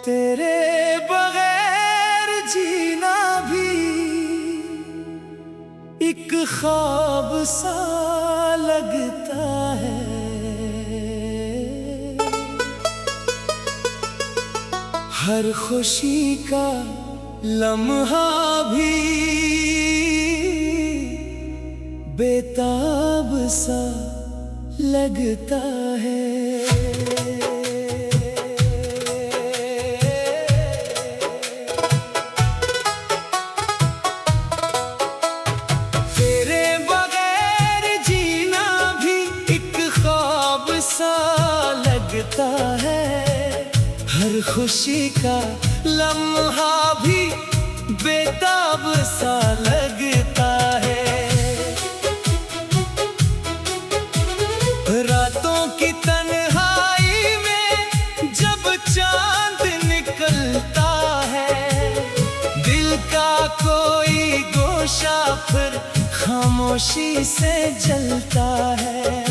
तेरे बगैर जीना भी एक ख्वाब सा लगता है। हर खुशी का लम्हा भी बेताब सा लगता है। लगता है हर खुशी का लम्हा भी बेताब सा लगता है। रातों की तन्हाई में जब चांद निकलता है, दिल का कोई गोशा फिर खामोशी से जलता है।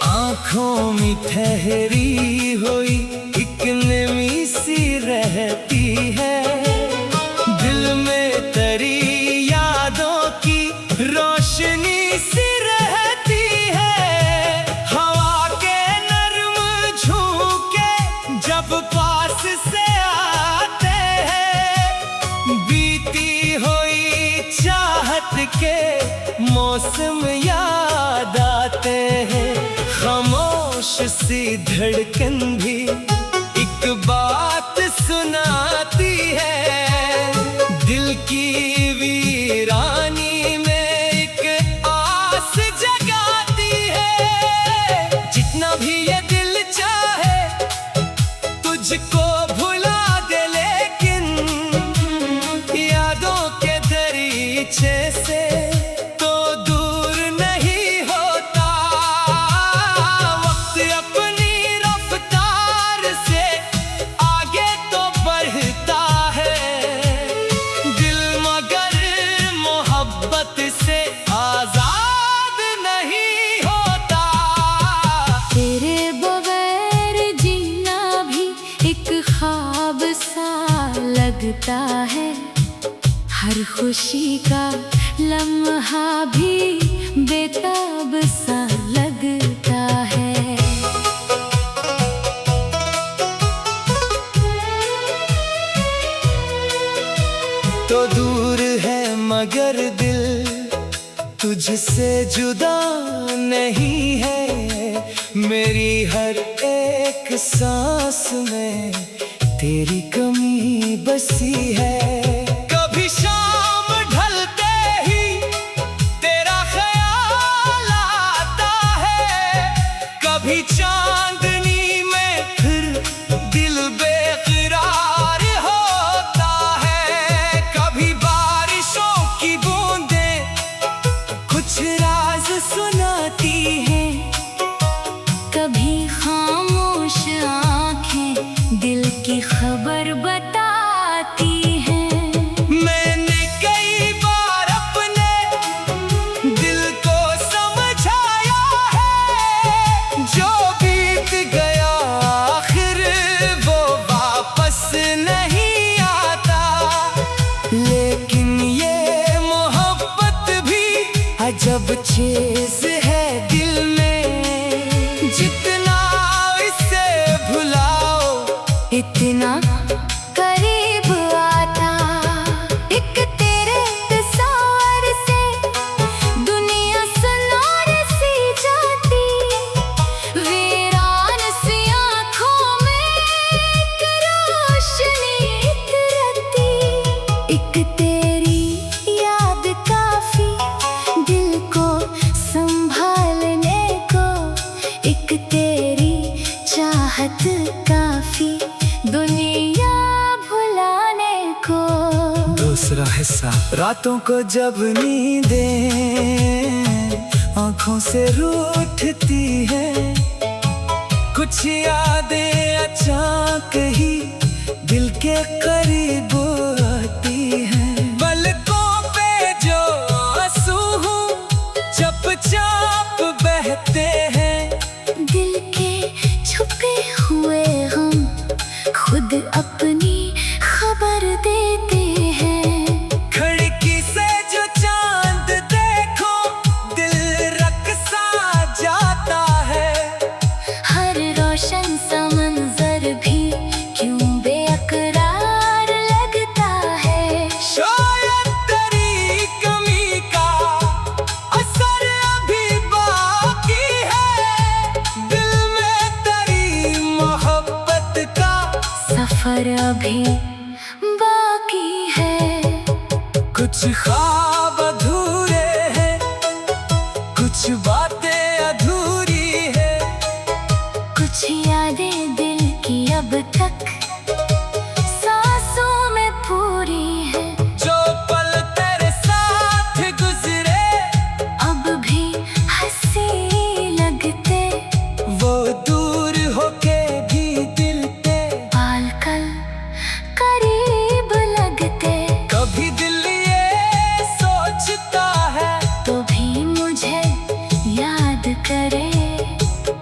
आँखों में ठहरी हुई एक नमी सी रहती है, दिल में तेरी यादों की रोशनी सी रहती है। हवा के नर्म झोंके जब पास से आते हैं, बीती हुई चाहत के मौसम याद आते हैं। खामोश सी धड़कन भी एक बात सुनाती है, दिल की वीरानी में एक आस जगाती है। जितना भी ये दिल चाहे तुझको भुला दे, लेकिन यादों के दरीचे से से आजाद नहीं होता। तेरे बगैर जीना भी एक ख्वाब सा लगता है। हर खुशी का लम्हा भी बेताब सा लगता है। तो दूर है मगर दिल तुझसे जुदा नहीं है। मेरी हर एक सांस में तेरी कमी बसी है। कभी शाम ढलते ही तेरा ख्याल आता है, कभी चांदनी में फिर दिल बेकरार होता है। कभी बारिशों की बूंदें कुछ राज सुनाती हैं, कभी खामोश आंखें दिल की खबर बताती हैं। मैंने कई बार अपने दिल को समझाया है, जो बीत गया आखिर वो वापस नहीं आता। लेकिन ये मोहब्बत भी अजब चीज है दिल में, जितना इसे भुलाओ इतना करीब आता। एक तेरे तस्वीर से दुनिया सुनौर सी जाती, वीरान सी आँखों में एक रोशनी उतरती। एक तेरी याद काफी दिल को संभालने को, एक तेरी चाहत काफी दुनिया भुलाने को। दूसरा हिस्सा। रातों को जब नींदें आँखों से रूठती है, कुछ यादें अचानक ही के करीब आती है। पलकों पे जो आंसू चुपचाप बहते हैं। दिल के छुपे हुए हम खुद अपनी खबर देते हैं। खिड़की से जो चांद देखो दिल रक़्सा जाता है। हर रोशन सा मंजर भी क्यों बेकरार लगता है। शायद तेरी कमी का असर अभी बाकी है। दिल में तेरी मोहब्बत का सफर अभी बाकी है। कुछ ख्वाब अधूरे हैं, कुछ बातें अधूरी है। कुछ यादें दिल की अब तक सांसों में पूरी है। जो पल तेरे साथ गुजरे अब भी हंसी लगते। वो दूर होके भी दिल पे पालकल करीब लगते। कभी दिल ये सोचता है तो भी मुझे याद करे।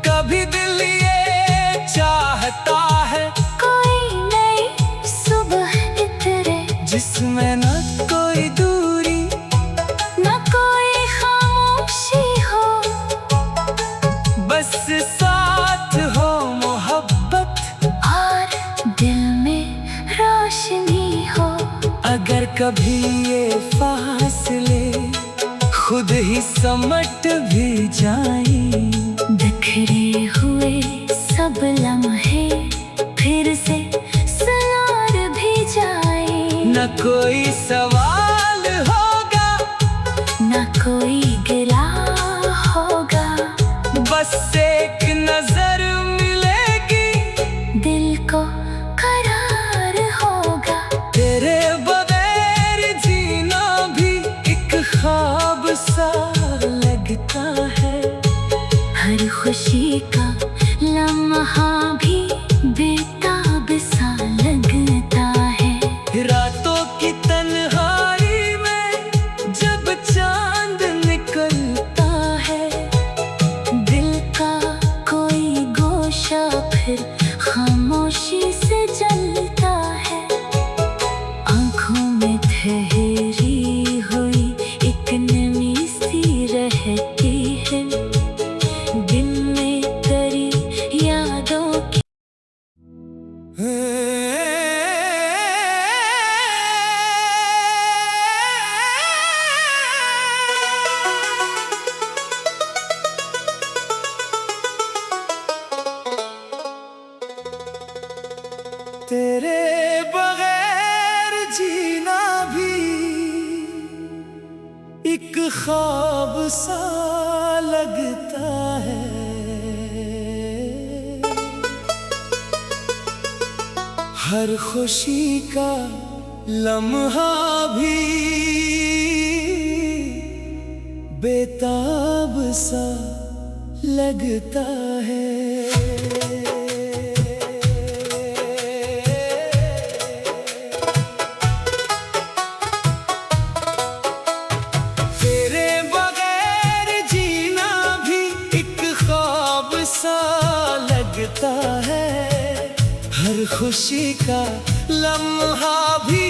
कभी दिल ये चाहता है कोई नई सुबह इतरे। जिसमें न कोई दूरी न कोई खामोशी हो। बस साथ हो मोहब्बत और दिल में रोशनी हो। अगर कभी ये फासले खुद ही समट भी जाए। बिखरे हुए सब लम्हे फिर से सलार भी जाए। न कोई सवाल होगा न कोई गिला होगा। बस एक नजर मिलेगी दिल को करार होगा। तेरे बगैर जीना भी एक ख्वाब सा लगता है। हर खुशी का लम्हा भी बेताब सा लगता है। रातों की तन्हाई में जब चांद निकलता है। दिल का कोई गोशा फिर खामोशी से जलता है। आँखों में ठहरी हुई एक नमी सी रहती है। दिन में तेरी यादों की तेरे बगैर जीना भी एक ख्वाब सा लगता है। हर खुशी का लम्हा भी बेताब सा लगता है। तेरे बगैर जीना भी एक ख्वाब सा लगता है। हर खुशी का लम्हा भी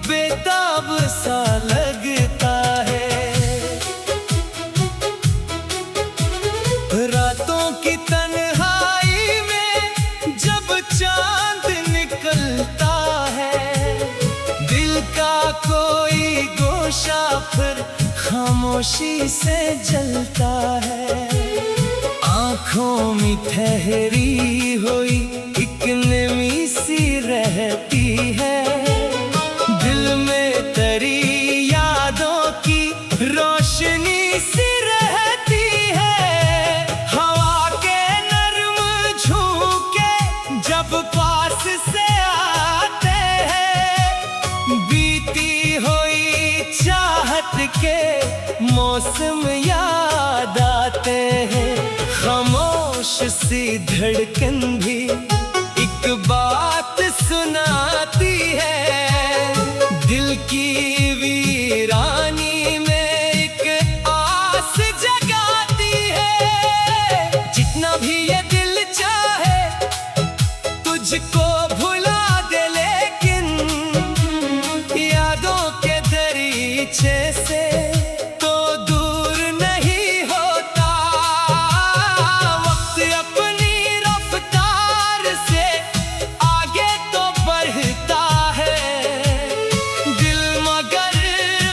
बेताब सा लगता है। रातों की तन्हाई में जब चांद निकलता है। दिल का कोई गोशा फिर खामोशी से जलता है। आँखों में ठहरी हुई एक नमी सी रहती है। दिल में तेरी यादों की रोशनी सी रहती है। हवा के नर्म झोंके जब पास से आते हैं। बीती हुई चाहत के मौसम याद आते हैं। खामोश सी धड़कन भी एक बात सुनाती मुझको भुला दे लेकिन यादों के दरीचे से तो दूर नहीं होता। वक्त अपनी रफ्तार से आगे तो बढ़ता है, दिल मगर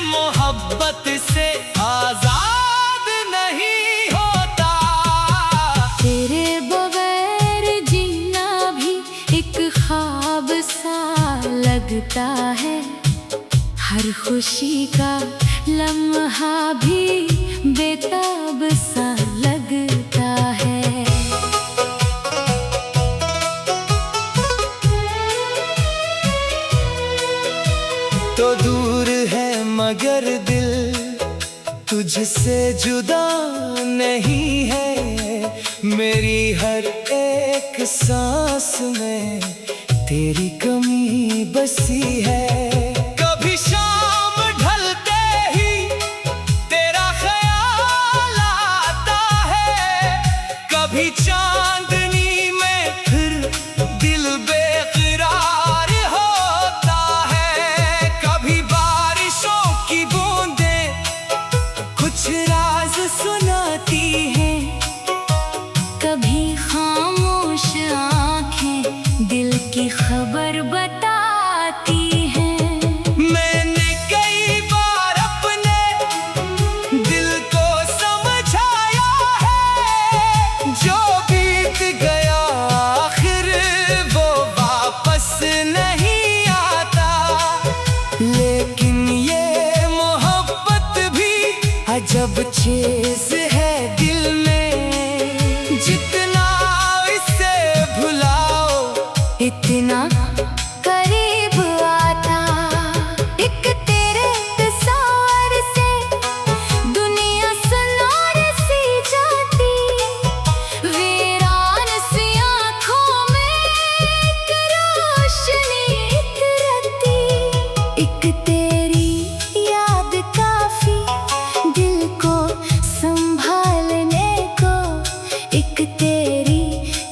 मोहब्बत से आजाद नहीं होता। तेरे बगैर जीना भी एक ख्वाब सा लगता है, हर खुशी का लम्हा भी बेताब सा लगता है। तो दूर है मगर दिल तुझसे जुदा नहीं है, मेरी हर एक सांस में तेरी कमी बसी है। कभी शाम ढलते ही तेरा ख्याल आता है, कभी चांदनी में फिर दिल बेकरार होता है। कभी बारिशों की बूंदें कुछ राज सुनाती हैं, कभी खामोश आंखें दिल की खबर बताती हैं। मैंने कई बार अपने दिल को समझाया है, जो बीत गया आखिर वो वापस नहीं आता। लेकिन ये मोहब्बत भी अजब चीज है दिल में, जितना इसे भुलाओ इतना करीब आता। एक तेरे तस्वीर से दुनिया सुनार सी जाती, वीरान सी आँखों में एक रोशनी इतरती। एक तेरी याद काफी दिल को संभालने को, एक तेरी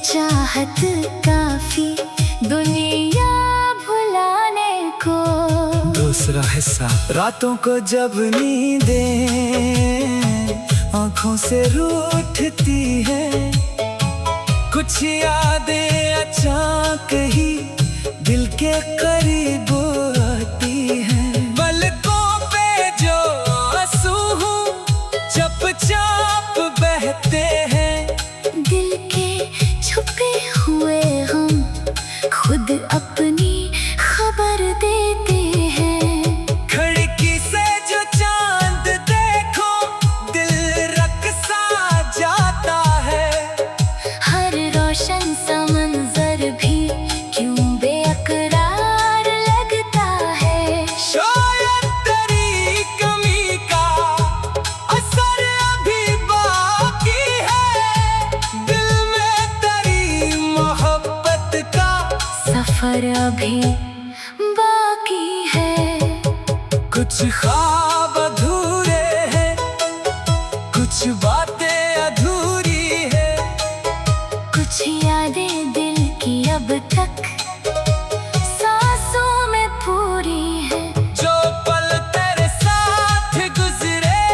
चाहत काफी दुनिया भुलाने को। दूसरा हिस्सा। रातों को जब नींदें आंखों से रूठती है, कुछ यादें अचानक ही दिल के करीब आती हैं। पलकों पे जो आंसू चुपचाप बहते हैं, दिल के छुपे हुए हम खुद अपनी खबर देते हैं। खिड़की से जो चांद देखो दिल रक़्सा जाता है, हर रोशन सा मंजर भी क्यों बेकरार लगता है। शायद तेरी कमी का असर अभी बाकी है, दिल में तेरी मोहब्बत का सफर अभी बाकी है। कुछ ख्वाब अधूरे हैं, कुछ बातें अधूरी है, कुछ यादें दिल की अब तक सांसों में पूरी है। जो पल तेरे साथ गुजरे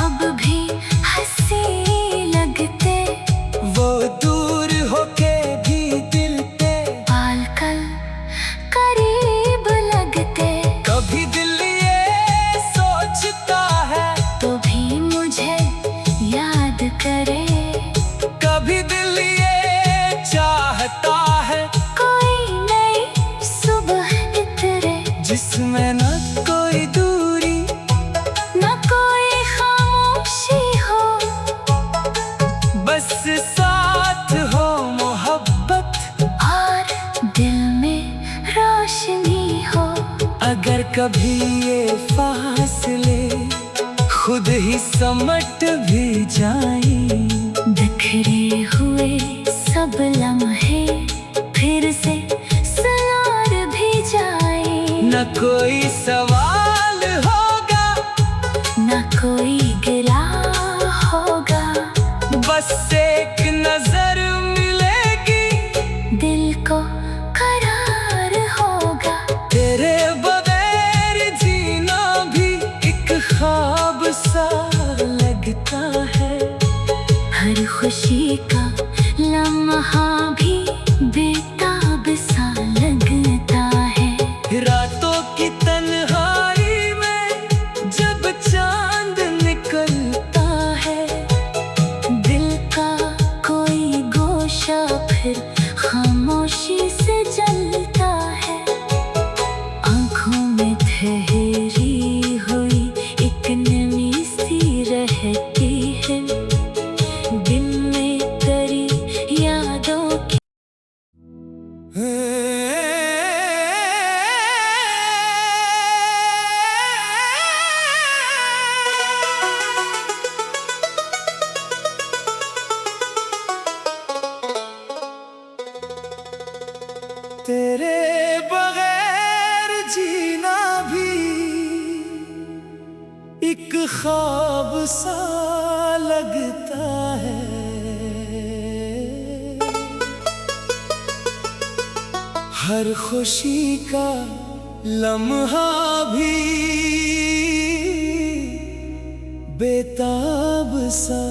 अब भी हंसी लगते, वो दूर होके भी दिल पे पाल कल करीब लगते। कभी दिल ये सोचता है तो भी मुझे याद करे, कभी दिल ये चाहता है कोई नई सुबह निकले, जिसमें न कोई दूरी न कोई खामोशी हो, बस साथ हो मोहब्बत और दिल में रोशनी हो। अगर कभी ये फासले खुद ही समट भी जाए, बिखरे हुए सब लम्हे फिर से सुनार भी जाए। न कोई सवाल होगा न कोई गिला होगा, बस एक नजर मिलेगी दिल को ख्वाब सा लगता है। हर खुशी का लम्हा भी बेताब सा लगता है। रातों की तन्हाई में जब चांद निकलता है, दिल का कोई गोशा फिर खामोशी से जलता है। आँखों में ठहरी हुई एक नमी सी रहती है, दिन में तेरी यादों की। तेरे बगैर जीना भी एक ख्वाब सा लगता है। हर खुशी का लम्हा भी बेताब सा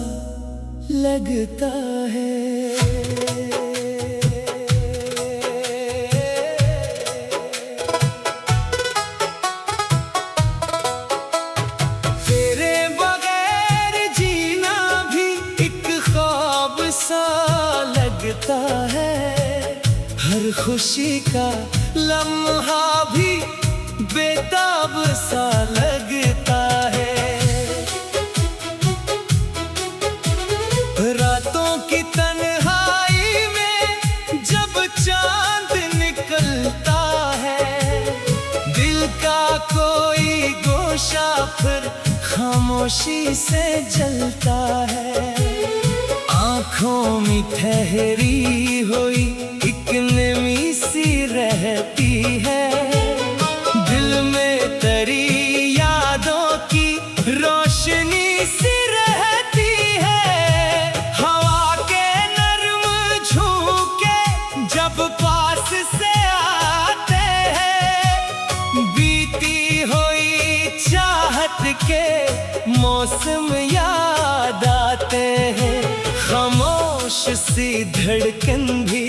लगता है। तेरे बगैर जीना भी एक ख्वाब सा लगता है। हर खुशी का लम्हा भी बेताब सा लगता है। रातों की तन्हाई में जब चांद निकलता है, दिल का कोई गोशा फिर खामोशी से जलता है। आँखों में ठहरी हुई एक नमी सी रहती है, दिल में तेरी यादों की रोशनी सी रहती है। हवा के नर्म झोंके जब पास से आते हैं, बीती हुई चाहत के मौसम याद आते हैं। खामोश सी धड़कन भी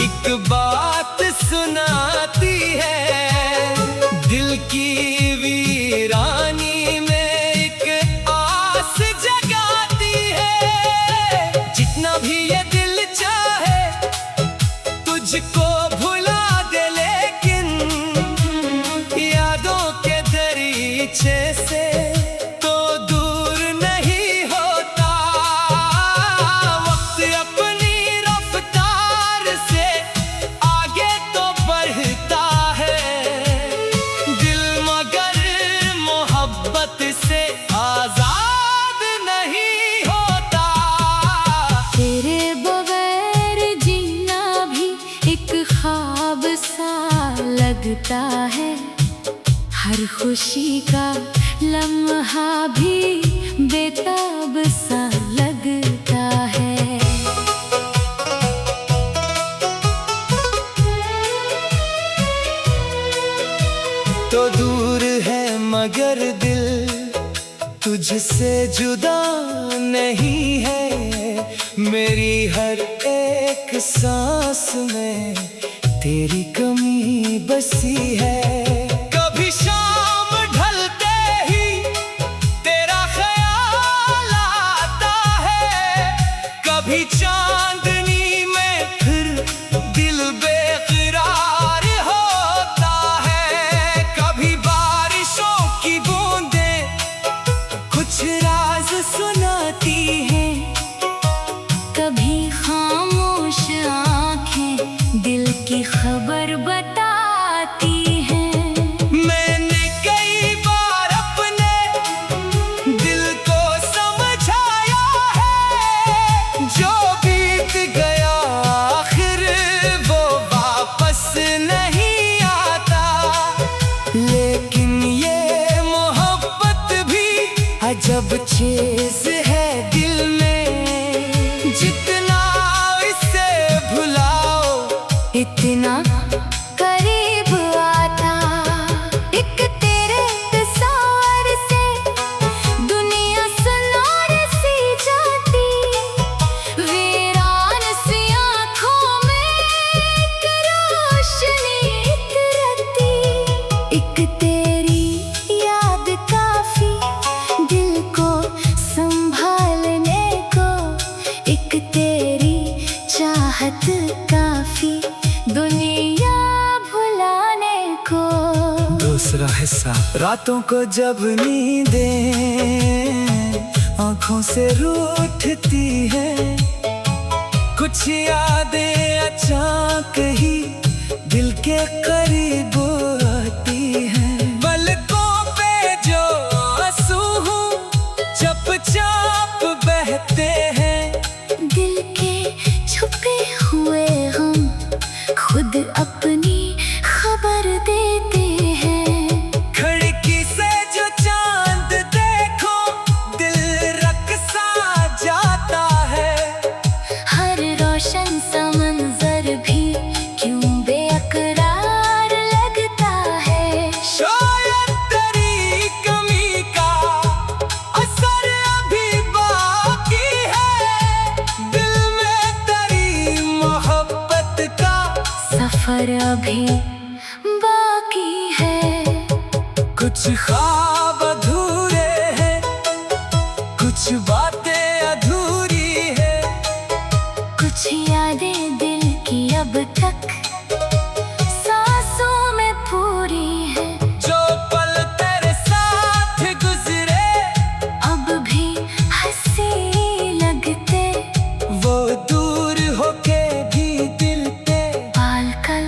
एक बात सुनाती है, दिल की वीरानी में एक आस जगाती है। जितना भी ये दिल चाहे तुझको भुला दे, लेकिन यादों के दरीचे से तो दूर नहीं होता। वक्त अपनी रफ्तार से आगे तो बढ़ता है, दिल मगर मोहब्बत से आजाद नहीं होता। तेरे बगैर जीना भी एक ख्वाब सा लगता है। हर खुशी का लम्हा भी बेताब सा लगता है। तो दूर है मगर दिल तुझसे जुदा नहीं है। मेरी हर एक सांस में तेरी कमी बसी है। कभी शाम ढलते ही तेरा ख्याल आता है, कभी चांदनी में फिर दिल बेकरार होता है। कभी बारिशों की बूंदें कुछ राज सुनाती हैं, कभी खामोश आंखें दिल की खबर बताती हैं। मैंने कई बार अपने दिल को समझाया है, जो बीत गया आखिर वो वापस नहीं आता। लेकिन ये मोहब्बत भी अजब चीज है दिल में, जितना इससे भुलाओ इतना करीब आता। एक तेरे तस्वीर से दूसरा हिस्सा। रातों को जब नींदें आंखों से रूठती है, कुछ यादें अचानक ही दिल के करीब आती हैं। पलकों पे जो आंसू चुपचाप बहते हैं, दिल के छुपे हुए हम खुद अपनी खबर देते हैं। खिड़की से जो चांद देखो दिल रक़्सा जाता है। हर रोशन सा मंजर भी क्यों बेकरार लगता है। शायद तेरी कमी का असर अभी बाकी है, दिल में तेरी मोहब्बत का सफर अभी बाकी है। कुछ ख्वाब अधूरे हैं, कुछ बातें अधूरी है, कुछ यादें दिल की अब तक सांसों में पूरी है। जो पल तेरे साथ गुजरे अब भी हंसी लगते, वो दूर होके भी दिल पे पाल कल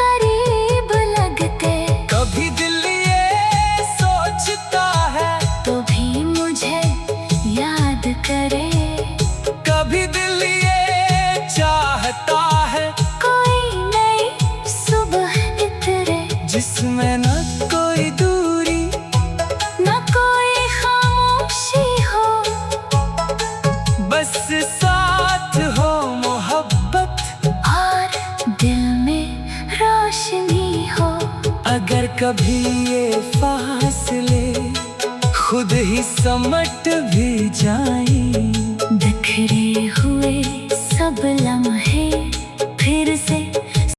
करीब लगते। कभी दिल ये सोचता है तो भी मुझे याद करे, कभी दिल ये चाहता है कोई नई सुबह इतरे, जिसमें न कोई दूरी न कोई खामोशी हो, बस साथ हो मोहब्बत और दिल में रोशनी हो। अगर कभी ये फासले खुद ही समट भी जाएं, बिखरे हुए सब लम्हे